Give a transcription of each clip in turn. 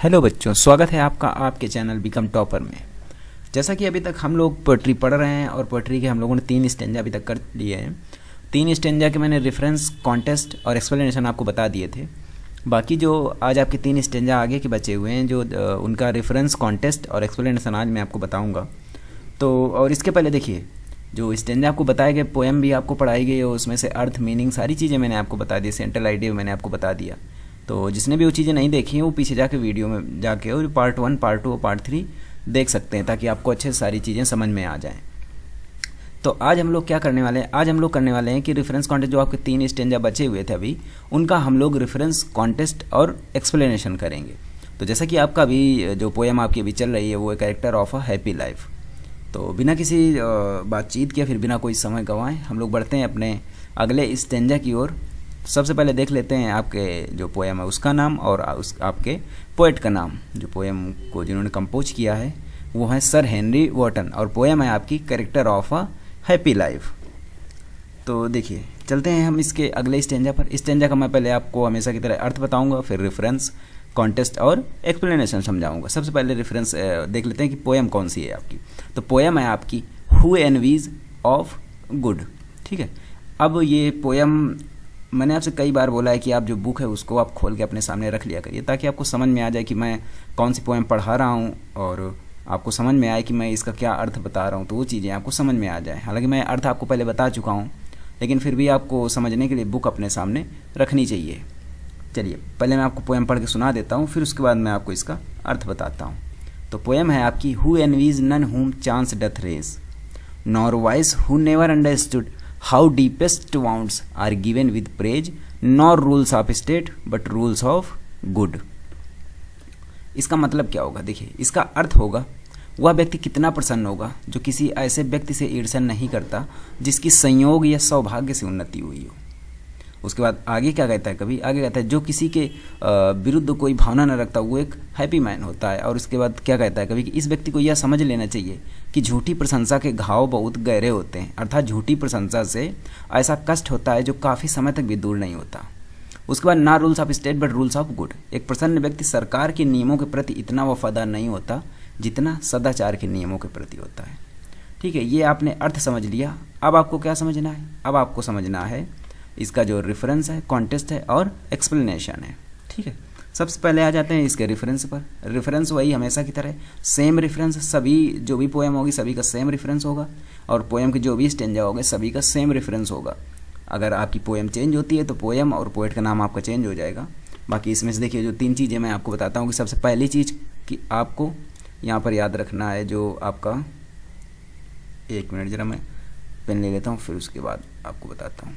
Hello बच्चों, स्वागत है आपका आपके चैनल बिकम टॉपर में। जैसा कि अभी तक हम लोग पोएट्री पढ़ रहे हैं और पोएट्री के हम लोगों ने 3 स्टेंजा अभी तक कर लिए हैं। 3 स्टेंजा के मैंने रेफरेंस, कॉन्टेस्ट और एक्सप्लेनेशन आपको बता दिए थे। बाकी जो आज आपके 3 स्टेंजा आगे के बचे हुए हैं, जो उनका रेफरेंस, कॉन्टेस्ट और एक्सप्लेनेशन आज मैं आपको बताऊँगा। तो और इसके पहले देखिए, जो स्टेंजा आपको बताए गए, पोएम भी आपको पढ़ाई गई है, उसमें से अर्थ, मीनिंग, सारी चीज़ें मैंने आपको बता दी, सेंट्रल आइडिया मैंने आपको बता दिया। तो जिसने भी वो चीज़ें नहीं देखी हैं वो पीछे जाके वीडियो में जाके और पार्ट 1, पार्ट 2 और पार्ट 3 देख सकते हैं, ताकि आपको अच्छे से सारी चीज़ें समझ में आ जाएं। तो आज हम लोग क्या करने वाले हैं, आज हम लोग करने वाले हैं कि रेफरेंस कॉन्टेस्ट, जो आपके 3 स्टेंजा बचे हुए थे अभी, उनका हम लोग रेफरेंस, कॉन्टेस्ट और एक्सप्लेनेशन करेंगे। तो जैसा कि आपका अभी जो पोएम आपकी अभी चल रही है वो है character of a happy life. तो बिना किसी बातचीत के, फिर बिना कोई समय गंवाए हम लोग बढ़ते हैं अपने अगले स्टेंजा की ओर। सबसे पहले देख लेते हैं आपके जो पोएम है उसका नाम और आपके पोएट का नाम। जो पोएम को जिन्होंने कंपोज किया है वो है सर हेनरी वॉटन, और पोएम है आपकी character of a happy life. तो देखिए, चलते हैं हम इसके अगले स्टेंजा पर। स्टेंजा का मैं पहले आपको हमेशा की तरह अर्थ बताऊंगा, फिर रेफरेंस, कॉन्टेस्ट और एक्सप्लेनेशन समझाऊंगा। सबसे पहले रेफरेंस देख लेते हैं कि पोएम कौन सी है आपकी। तो पोएम है आपकी हु एनवीज ऑफ गुड। ठीक है, अब ये पोएम मैंने आपसे कई बार बोला है कि आप जो बुक है उसको आप खोल के अपने सामने रख लिया करिए, ताकि आपको समझ में आ जाए कि मैं कौन सी पोएम पढ़ा रहा हूँ और आपको समझ में आए कि मैं इसका क्या अर्थ बता रहा हूँ, तो वो चीज़ें आपको समझ में आ जाए। हालांकि मैं अर्थ आपको पहले बता चुका हूँ, लेकिन फिर भी आपको समझने के लिए बुक अपने सामने रखनी चाहिए। चलिए, पहले मैं आपको पोएम पढ़ के सुना देता हूँ, फिर उसके बाद मैं आपको इसका अर्थ बताता हूँ। तो पोएम है आपकी who envies none whom chance doth raise, nor vice who never understood how deepest wounds are given with praise, nor rules of state but rules of good। इसका मतलब क्या होगा? देखिए, इसका अर्थ होगा वह व्यक्ति कितना प्रसन्न होगा जो किसी ऐसे व्यक्ति से ईर्ष्या नहीं करता जिसकी संयोग या सौभाग्य से उन्नति हुई हो। उसके बाद आगे क्या कहता है, कभी आगे कहता है जो किसी के विरुद्ध कोई भावना न रखता वो एक हैप्पी मैन होता है। और उसके बाद क्या कहता है कभी कि इस व्यक्ति को यह समझ लेना चाहिए कि झूठी प्रशंसा के घाव बहुत गहरे होते हैं, अर्थात झूठी प्रशंसा से ऐसा कष्ट होता है जो काफ़ी समय तक भी दूर नहीं होता। उसके बाद ना rules of state but rules of good, एक प्रसन्न व्यक्ति सरकार के नियमों के प्रति इतना वफादार नहीं होता जितना सदाचार के नियमों के प्रति होता है। ठीक है, ये आपने अर्थ समझ लिया। अब आपको क्या समझना है? अब आपको समझना है इसका जो रेफरेंस है, कॉन्टेस्ट है और एक्सप्लेनेशन है। ठीक है, सबसे पहले आ जाते हैं इसके रेफरेंस पर। रेफरेंस वही हमेशा की तरह सेम रेफरेंस, सभी जो भी पोएम होगी सभी का सेम रेफरेंस होगा, और पोएम के जो भी स्टेंजा होंगे सभी का सेम रेफरेंस होगा। अगर आपकी पोएम चेंज होती है तो पोएम और पोएट का नाम आपका चेंज हो जाएगा। बाकी इसमें से देखिए, जो 3 चीज़ें मैं आपको बताता हूँ कि सबसे पहली चीज़ कि आपको यहाँ पर याद रखना है, जो आपका, 1 मिनट ज़रा मैं पेन ले लेता हूँ, फिर उसके बाद आपको बताता हूँ।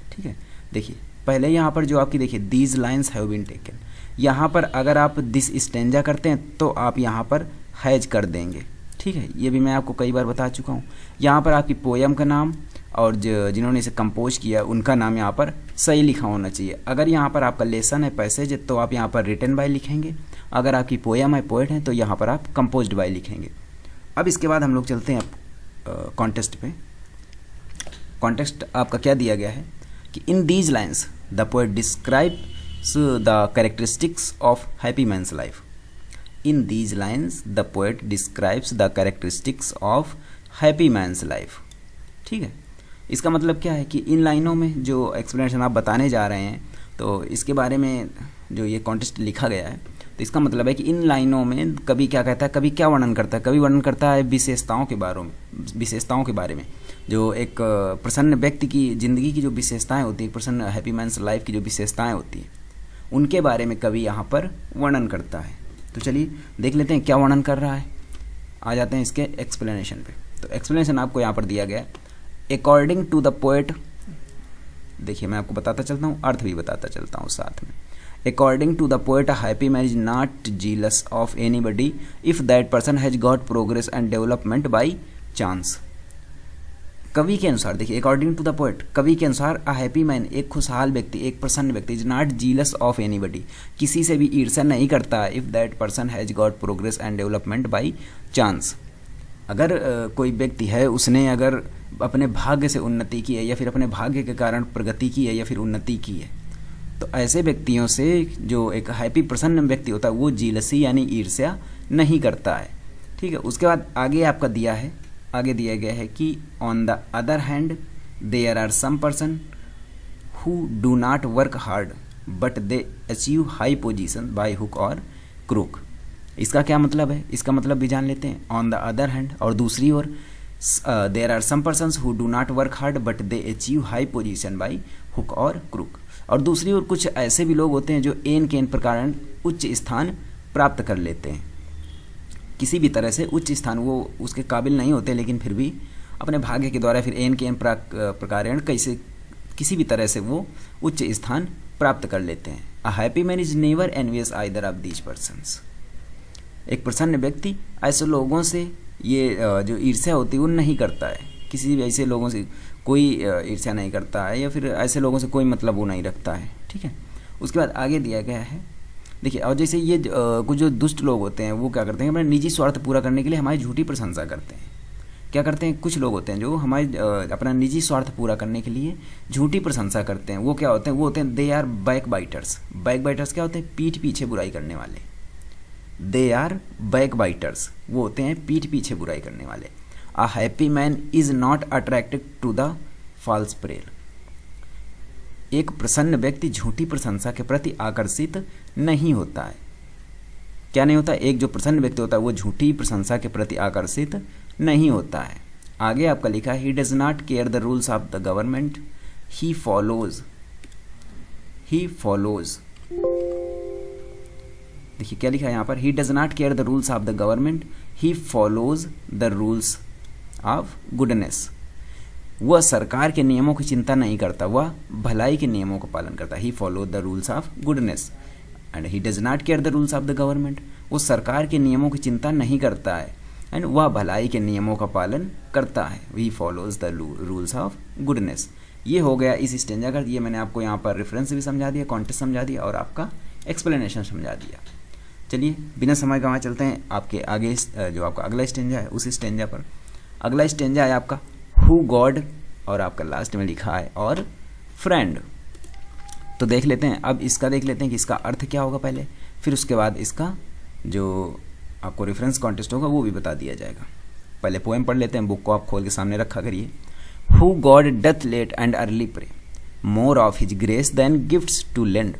ठीक है, देखिए पहले यहाँ पर जो आपकी, देखिए these lines have been taken, यहाँ पर अगर आप दिस स्टेंजा करते हैं तो आप यहाँ पर हैज कर देंगे। ठीक है, ये भी मैं आपको कई बार बता चुका हूँ। यहाँ पर आपकी पोएम का नाम और जिन्होंने इसे कंपोज किया उनका नाम यहाँ पर सही लिखा होना चाहिए। अगर यहाँ पर आपका लेसन है, पैसेज है, तो आप यहाँ पर रिटन बाय लिखेंगे। अगर आपकी पोएम है, पोएट है, तो यहाँ पर आप कंपोज्ड बाय लिखेंगे। अब इसके बाद हम लोग चलते हैं कॉन्टेस्ट पे। कॉन्टेस्ट आपका क्या दिया गया है कि in these lines the poet describes the characteristics of happy man's life. In these lines the poet describes the characteristics of happy man's life. ठीक है, इसका मतलब क्या है कि इन लाइनों में जो एक्सप्लेनेशन आप बताने जा रहे हैं, तो इसके बारे में जो ये कॉन्टेस्ट लिखा गया है, तो इसका मतलब है कि इन लाइनों में कभी क्या कहता है, कभी क्या वर्णन करता है, कभी वर्णन करता है विशेषताओं के बारे में, जो एक प्रसन्न व्यक्ति की ज़िंदगी की जो विशेषताएं होती हैं, प्रसन्न हैप्पी मैन्स लाइफ की जो विशेषताएं होती हैं, उनके बारे में कभी यहाँ पर वर्णन करता है। तो चलिए देख लेते हैं क्या वर्णन कर रहा है। आ जाते हैं इसके एक्सप्लेनेशन पे। तो एक्सप्लेनेशन आपको यहाँ पर दिया गया है, अकॉर्डिंग टू द पोएट। देखिए, मैं आपको बताता चलता हूँ, अर्थ भी बताता चलता हूँ साथ में। According to the poet, a happy man is not jealous of anybody if that person has got progress and development by chance. कवि के अनुसार, देखिए अकॉर्डिंग टू द पोएट, कवि के अनुसार अ हैप्पी मैन, एक खुशहाल व्यक्ति, एक प्रसन्न व्यक्ति, is not jealous of anybody, किसी से भी ईर्ष्या नहीं करता, if that person has got progress and development by chance. अगर कोई व्यक्ति है, उसने अगर अपने भाग्य से उन्नति की है या फिर अपने भाग्य के कारण प्रगति की है या फिर उन्नति की है, तो ऐसे व्यक्तियों से जो एक हैप्पी प्रसन्न व्यक्ति होता है वो जीलसी यानी ईर्ष्या नहीं करता है। ठीक है, उसके बाद आगे आपका आगे दिया गया है कि on the other hand there are some person who do not work hard but they achieve high position by hook और क्रूक। इसका क्या मतलब है, इसका मतलब भी जान लेते हैं। ऑन द अदर हैंड और दूसरी ओर there are some persons who do not work hard but they achieve high position by hook और क्रूक। और दूसरी ओर कुछ ऐसे भी लोग होते हैं जो एन के प्रकार उच्च स्थान प्राप्त कर लेते हैं, किसी भी तरह से उच्च स्थान, वो उसके काबिल नहीं होते लेकिन फिर भी अपने भाग्य के द्वारा फिर एन के प्रकार कैसे किसी भी तरह से वो उच्च स्थान प्राप्त कर लेते हैं। अ happy man is never envious either of these persons. एक प्रसन्न व्यक्ति ऐसे लोगों से ये जो ईर्ष्या होती है वो नहीं करता है, किसी भी ऐसे लोगों से कोई ईर्ष्या नहीं करता है या फिर ऐसे लोगों से कोई मतलब वो नहीं रखता है। ठीक है, उसके बाद आगे दिया गया है, देखिए, और जैसे ये कुछ जो दुष्ट लोग होते हैं वो क्या करते हैं, अपना निजी स्वार्थ पूरा करने के लिए हमारी झूठी प्रशंसा करते हैं। क्या करते हैं, कुछ लोग होते हैं जो हमारे अपना निजी स्वार्थ पूरा करने के लिए झूठी प्रशंसा करते हैं। वो क्या होते हैं, वो होते हैं they are back biters. Back biters क्या होते हैं, पीठ पीछे बुराई करने वाले। दे आर बैक बाइटर्स, वो होते हैं पीठ पीछे बुराई करने वाले। A happy man is not attracted to the false praise. एक प्रसन्न व्यक्ति झूठी प्रशंसा के प्रति आकर्षित नहीं होता है। क्या नहीं होता, एक जो प्रसन्न व्यक्ति होता है वो झूठी प्रशंसा के प्रति आकर्षित नहीं होता है। आगे आपका लिखा है, he does not care the rules of the government, he follows. देखिए क्या लिखा है यहाँ पर, ही does not care the rules of the government, he follows the rules of goodness. वह सरकार के नियमों की चिंता नहीं करता, वह भलाई के नियमों का पालन करता है। He follow the rules of goodness and he does not care the rules of the government. वो सरकार के नियमों की चिंता नहीं करता है एंड वह भलाई के नियमों का पालन करता है। He follows the rules of goodness. ये हो गया इस स्टेंजा का। ये मैंने आपको यहाँ पर रेफरेंस भी समझा दिया, कॉन्टेक्स्ट समझा दिया और आपका एक्सप्लेनेशन समझा दिया। चलिए बिना समय गंवाए चलते हैं आपके आगे, जो आपका अगला स्टेंजा है उस स्टेंजा पर। अगला स्टेंजा है आपका हु गॉड और आपका लास्ट में लिखा है और फ्रेंड। तो देख लेते हैं, अब इसका देख लेते हैं कि इसका अर्थ क्या होगा पहले, फिर उसके बाद इसका जो आपको रेफरेंस कॉन्टेक्स्ट होगा वो भी बता दिया जाएगा। पहले पोएम पढ़ लेते हैं, बुक को आप खोल के सामने रखा करिए। Who God doth late and early pray, more of his grace than gifts to lend,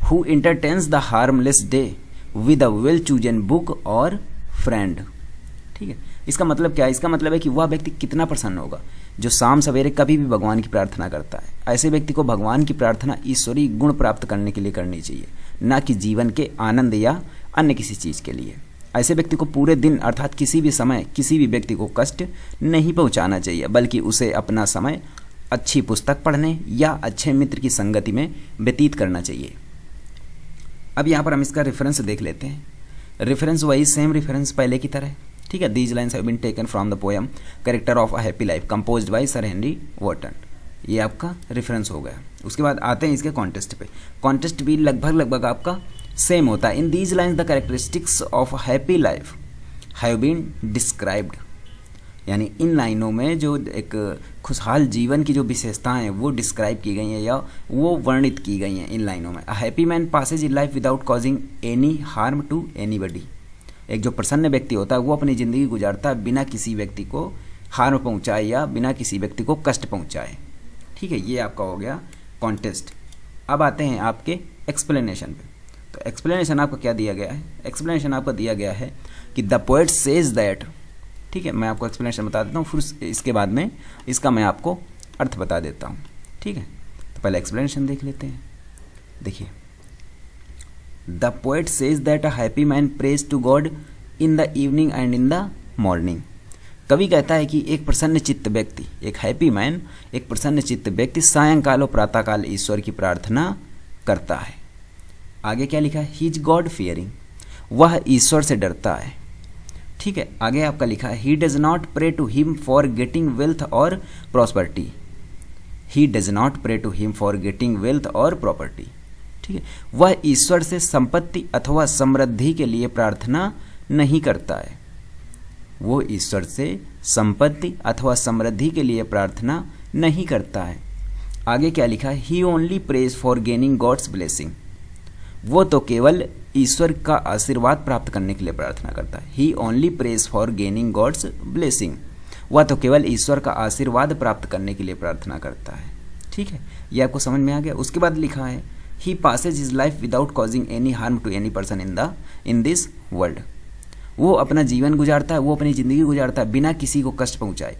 who entertains the harmless day with a well chosen book और फ्रेंड। ठीक है, इसका मतलब क्या है, इसका मतलब है कि वह व्यक्ति कितना प्रसन्न होगा जो शाम सवेरे कभी भी भगवान की प्रार्थना करता है। ऐसे व्यक्ति को भगवान की प्रार्थना ईश्वरीय गुण प्राप्त करने के लिए करनी चाहिए, ना कि जीवन के आनंद या अन्य किसी चीज़ के लिए। ऐसे व्यक्ति को पूरे दिन अर्थात किसी भी समय किसी भी व्यक्ति को कष्ट नहीं पहुंचाना चाहिए, बल्कि उसे अपना समय अच्छी पुस्तक पढ़ने या अच्छे मित्र की संगति में व्यतीत करना चाहिए। अब यहाँ पर हम इसका रेफरेंस देख लेते हैं। रेफरेंस वही सेम रेफरेंस पहले की तरह। ठीक है, these lines have been taken from the poem character of a happy life composed by sir Henry Wotton. ये आपका रेफरेंस हो गया। उसके बाद आते हैं इसके कॉन्टेस्ट पे। कॉन्टेस्ट भी लगभग आपका सेम होता है। In these lines the characteristics of a happy life have been described, यानी इन लाइनों में जो एक खुशहाल जीवन की जो विशेषताएं हैं वो डिस्क्राइब की गई हैं या वो वर्णित की गई हैं इन लाइनों में। A happy man passes in life without causing any harm to anybody. एक जो प्रसन्न व्यक्ति होता है वो अपनी ज़िंदगी गुजारता है बिना किसी व्यक्ति को हार्म पहुंचाए या बिना किसी व्यक्ति को कष्ट पहुंचाए। ठीक है, ये आपका हो गया कॉन्टेस्ट। अब आते हैं आपके एक्सप्लेनेशन पे। तो एक्सप्लेनेशन आपका क्या दिया गया है, एक्सप्लेनेशन आपका दिया गया है कि द पोएट सेज दैट। ठीक है, मैं आपको एक्सप्लेनेशन बता देता हूँ, फिर इसके बाद में इसका मैं आपको अर्थ बता देता हूँ। ठीक है, तो पहले एक्सप्लेनेशन देख लेते हैं। देखिए, the poet says that a happy man prays to God in the evening and in the morning. कवि कहता है कि एक प्रसन्न चित्त व्यक्ति, एक हैप्पी मैन, एक प्रसन्न चित्त व्यक्ति सायंकाल और प्रातःकाल ईश्वर की प्रार्थना करता है। आगे क्या लिखा है, ही इज गॉड फियरिंग, वह ईश्वर से डरता है। ठीक है, आगे आपका लिखा है, he does not pray to him for getting wealth और prosperity. He does not pray to him for getting wealth और प्रॉपर्टी। ठीक है, वह ईश्वर से संपत्ति अथवा समृद्धि के लिए प्रार्थना नहीं करता है। वो ईश्वर से संपत्ति अथवा समृद्धि के लिए प्रार्थना नहीं करता है। आगे क्या लिखा है, he only prays for gaining God's blessing, वो तो केवल ईश्वर का आशीर्वाद प्राप्त करने के लिए प्रार्थना करता है। He only prays for gaining God's blessing, वह तो केवल ईश्वर का आशीर्वाद प्राप्त करने के लिए प्रार्थना करता है। ठीक है, ये आपको समझ में आ गया। उसके बाद लिखा है, he passes his life without causing any harm to any person in this world, वो अपना जीवन गुजारता है, वो अपनी ज़िंदगी गुजारता है बिना किसी को कष्ट पहुँचाए।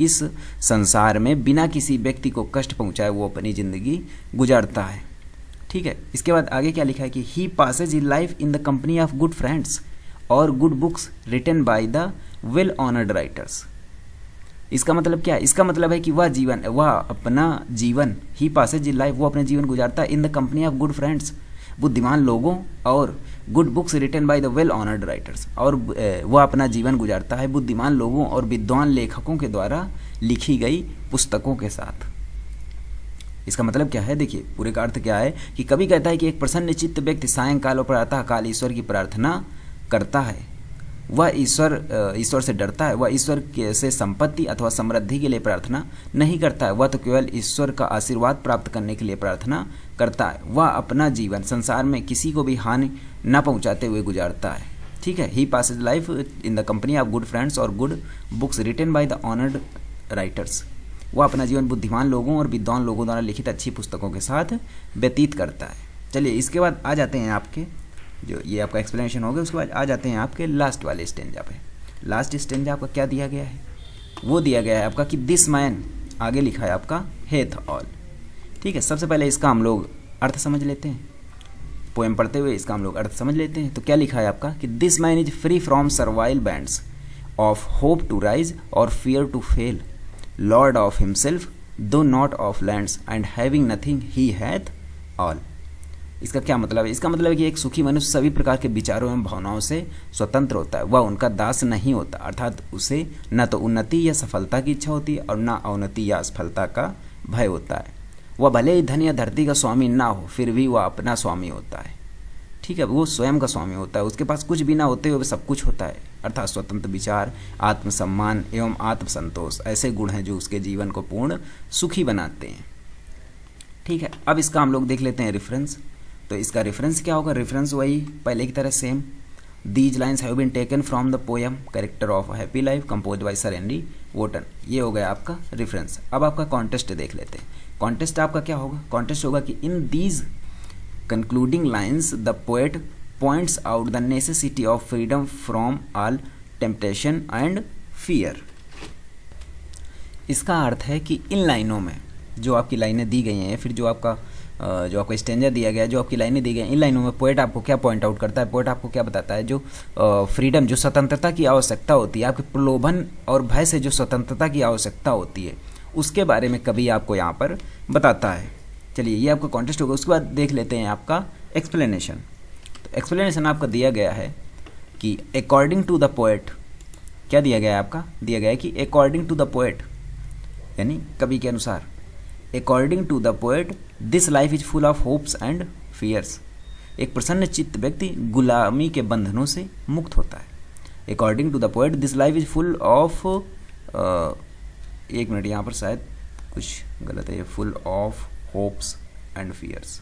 इस संसार में बिना किसी व्यक्ति को कष्ट पहुँचाए वो अपनी ज़िंदगी गुजारता है। ठीक है, इसके बाद आगे क्या लिखा है कि he passes his life in the company of good friends और good books written by the well honoured writers. इसका मतलब क्या है, इसका मतलब है कि वह अपना जीवन, ही पासेज हिज लाइफ, वो अपना जीवन गुजारता है in the company of good friends, बुद्धिमान लोगों, और good books written by the well honoured writers, और वह अपना जीवन गुजारता है बुद्धिमान लोगों और विद्वान लेखकों के द्वारा लिखी गई पुस्तकों के साथ। इसका मतलब क्या है, देखिए पूरे का अर्थ क्या है कि कवि कहता है कि एक प्रसन्न चित्त व्यक्ति सायंकाल और प्रातः काल ईश्वर की प्रार्थना करता है, वह ईश्वर से डरता है, वह ईश्वर से संपत्ति अथवा समृद्धि के लिए प्रार्थना नहीं करता है, वह तो केवल ईश्वर का आशीर्वाद प्राप्त करने के लिए प्रार्थना करता है। वह अपना जीवन संसार में किसी को भी हानि न पहुंचाते हुए गुजारता है। ठीक है, he passes life in the company of good friends और good books written by the honoured writers, वह अपना जीवन बुद्धिमान लोगों और विद्वान लोगों द्वारा लिखित अच्छी पुस्तकों के साथ व्यतीत करता है। चलिए इसके बाद आ जाते हैं आपके, जो ये आपका एक्सप्लेनेशन हो गया, उसके बाद आ जाते हैं आपके लास्ट वाले स्टेंजा पे। लास्ट स्टेंजा आपका क्या दिया गया है, वो दिया गया है आपका कि दिस मैन, आगे लिखा है आपका हेथ ऑल। ठीक है, सबसे पहले इसका हम लोग अर्थ समझ लेते हैं, पोएम पढ़ते हुए इसका हम लोग अर्थ समझ लेते हैं। तो क्या लिखा है आपका कि this man is free from servile bands of hope to rise और fear to fall, lord of himself though not of lands and having nothing he hath all. इसका क्या मतलब है, इसका मतलब है कि एक सुखी मनुष्य सभी प्रकार के विचारों एवं भावनाओं से स्वतंत्र होता है, वह उनका दास नहीं होता, अर्थात उसे न तो उन्नति या सफलता की इच्छा होती है और न अवनति या असफलता का भय होता है। वह भले ही धन या धरती का स्वामी ना हो, फिर भी वह अपना स्वामी होता है। ठीक है, वो स्वयं का स्वामी होता है, उसके पास कुछ भी ना होते हुए सब कुछ होता है, अर्थात स्वतंत्र विचार, आत्मसम्मान एवं आत्मसंतोष ऐसे गुण हैं जो उसके जीवन को पूर्ण सुखी बनाते हैं। ठीक है, अब इसका हम लोग देख लेते हैं रेफरेंस। तो इसका रेफरेंस क्या होगा, रेफरेंस वही पहले की तरह same, these lines have been taken from the poem character of happy life compose by sir Henry Wotton, ये हो गया आपका रेफरेंस। अब आपका कॉन्टेस्ट देख लेते हैं। कॉन्टेस्ट आपका क्या होगा, कॉन्टेस्ट होगा कि in these concluding lines the poet points out the necessity of freedom from all temptation and fear. इसका अर्थ है कि इन लाइनों में जो आपकी लाइनें दी गई हैं, फिर जो आपका स्टेंजा दिया गया है, जो आपकी लाइनें दी गई हैं, इन लाइनों में पोएट आपको क्या पॉइंट आउट करता है, पोएट आपको क्या बताता है, जो फ्रीडम, जो स्वतंत्रता की आवश्यकता होती है, आपके प्रलोभन और भय से जो स्वतंत्रता की आवश्यकता होती है, उसके बारे में कवि आपको यहाँ पर बताता है। चलिए ये आपका कॉन्टेस्ट होगा। उसके बाद देख लेते हैं आपका एक्सप्लेनेशन। तो एक्सप्लेनेशन आपका दिया गया है कि अकॉर्डिंग टू द पोएट, क्या दिया गया है आपका, दिया गया है कि अकॉर्डिंग टू द पोएट, यानी कवि के अनुसार, according to the poet this life is full of hopes and fears. एक प्रसन्न चित्त व्यक्ति गुलामी के बंधनों से मुक्त होता है। According to the poet this life is full of, एक मिनट यहाँ पर शायद कुछ गलत है, full of hopes and fears.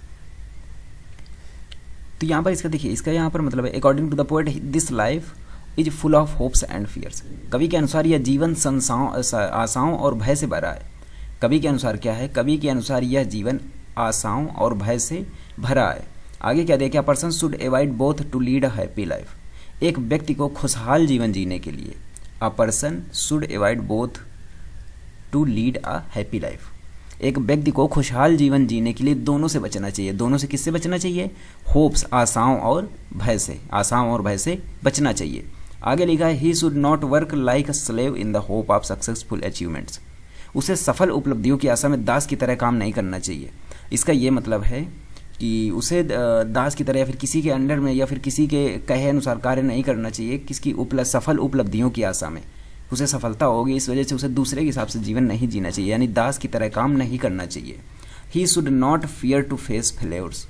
तो यहाँ पर इसका देखिए, इसका यहाँ पर मतलब है according to the poet this life is full of hopes and fears. कवि के अनुसार यह जीवन आशाओं और भय से भरा है। कवि के अनुसार क्या है, कवि के अनुसार यह जीवन आशाओं और भय से भरा है। आगे क्या देखिए, person should avoid both to lead a happy life. एक व्यक्ति को खुशहाल जीवन जीने के लिए, a person should avoid both to lead a happy life. एक व्यक्ति को खुशहाल जीवन जीने के लिए दोनों से बचना चाहिए। दोनों से किससे बचना चाहिए, होप्स, आशाओं और भय से, आशाओं और भय से बचना चाहिए। आगे लिखा है, ही should not work like a slave in the hope of successful achievements. उसे सफल उपलब्धियों की आशा में दास की तरह काम नहीं करना चाहिए। इसका ये मतलब है कि उसे दास की तरह या फिर किसी के अंडर में या फिर किसी के कहे अनुसार कार्य नहीं करना चाहिए, किसकी सफल उपलब्धियों की आशा में। उसे सफलता होगी, इस वजह से उसे दूसरे के हिसाब से जीवन नहीं जीना चाहिए, यानी दास की तरह काम नहीं करना चाहिए। He should not fear to face failures.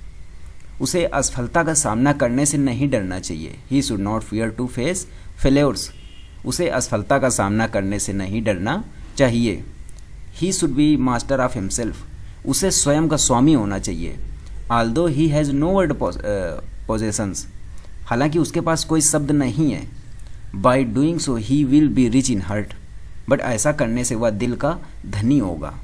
उसे असफलता का सामना करने से नहीं डरना चाहिए। He should not fear to face failures. उसे असफलता का सामना करने से नहीं डरना चाहिए। He should be master of himself. उसे स्वयं का स्वामी होना चाहिए। Although he has no word possessions, हालांकि उसके पास कोई शब्द नहीं है। By doing so he will be rich in heart, but ऐसा करने से वह दिल का धनी होगा।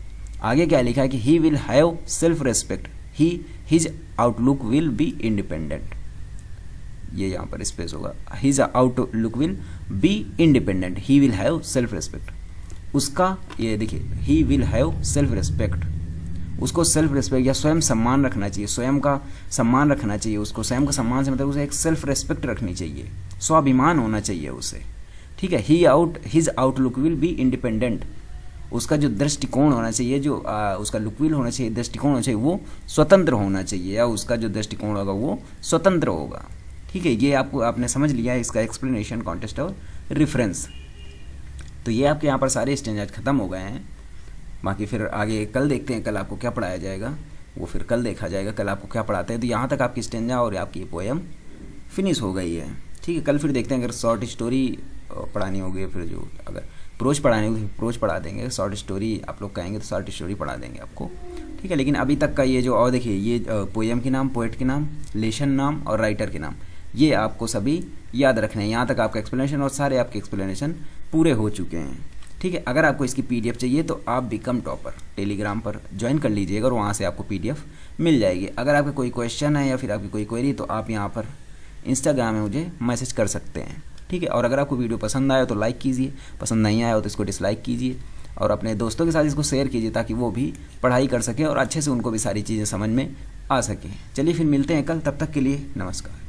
आगे क्या लिखा है कि he will have self respect, he his outlook will be independent, ये यहाँ पर स्पेस होगा, his outlook will be independent, he will have self respect. उसका ये देखिए, he will have self respect, उसको सेल्फ रेस्पेक्ट या स्वयं सम्मान रखना चाहिए, स्वयं का सम्मान रखना चाहिए उसको। स्वयं का सम्मान से मतलब उसे एक सेल्फ रेस्पेक्ट रखनी चाहिए, स्वाभिमान होना चाहिए उसे, ठीक है। His outlook will be independent, उसका जो दृष्टिकोण होना चाहिए, जो उसका लुक विल होना चाहिए, दृष्टिकोण होना चाहिए, वो स्वतंत्र होना चाहिए, या उसका जो दृष्टिकोण होगा वो स्वतंत्र होगा, ठीक है। ये आपने समझ लिया है इसका एक्सप्लेनेशन, कॉन्टेस्ट और रेफरेंस। तो ये आपके यहाँ पर सारे स्टेंजाज खत्म हो गए हैं। बाकी फिर आगे कल देखते हैं, कल आपको क्या पढ़ाया जाएगा वो फिर कल देखा जाएगा, कल आपको क्या पढ़ाते हैं। तो यहाँ तक आपकी स्टेंजा और आपकी पोएम फिनिश हो गई है, ठीक है। कल फिर देखते हैं, अगर शॉर्ट स्टोरी पढ़ानी होगी, फिर जो अगर प्रोज पढ़ानी होगी प्रोज पढ़ा देंगे, शॉर्ट स्टोरी आप लोग कहेंगे तो शॉर्ट स्टोरी पढ़ा देंगे आपको, ठीक है। लेकिन अभी तक का ये जो, और देखिए ये पोएम के नाम, पोएट के नाम, लेशन नाम और राइटर के नाम, ये आपको सभी याद रखने हैं। यहाँ तक आपका एक्सप्लेनेशन और सारे आपके एक्सप्लेनेशन पूरे हो चुके हैं, ठीक है। अगर आपको इसकी पीडीएफ चाहिए तो आप बिकम टॉपर टेलीग्राम पर ज्वाइन कर लीजिएगा और वहाँ से आपको पीडीएफ मिल जाएगी। अगर आपका कोई क्वेश्चन है या फिर आपकी कोई क्वेरी, तो आप यहाँ पर इंस्टाग्राम में मुझे मैसेज कर सकते हैं, ठीक है। और अगर आपको वीडियो पसंद आया तो लाइक कीजिए, पसंद नहीं आया हो तो इसको डिसलाइक कीजिए, और अपने दोस्तों के साथ इसको शेयर कीजिए ताकि वो भी पढ़ाई कर सकें और अच्छे से उनको भी सारी चीज़ें समझ में आ सकें। चलिए फिर मिलते हैं कल, तब तक के लिए नमस्कार।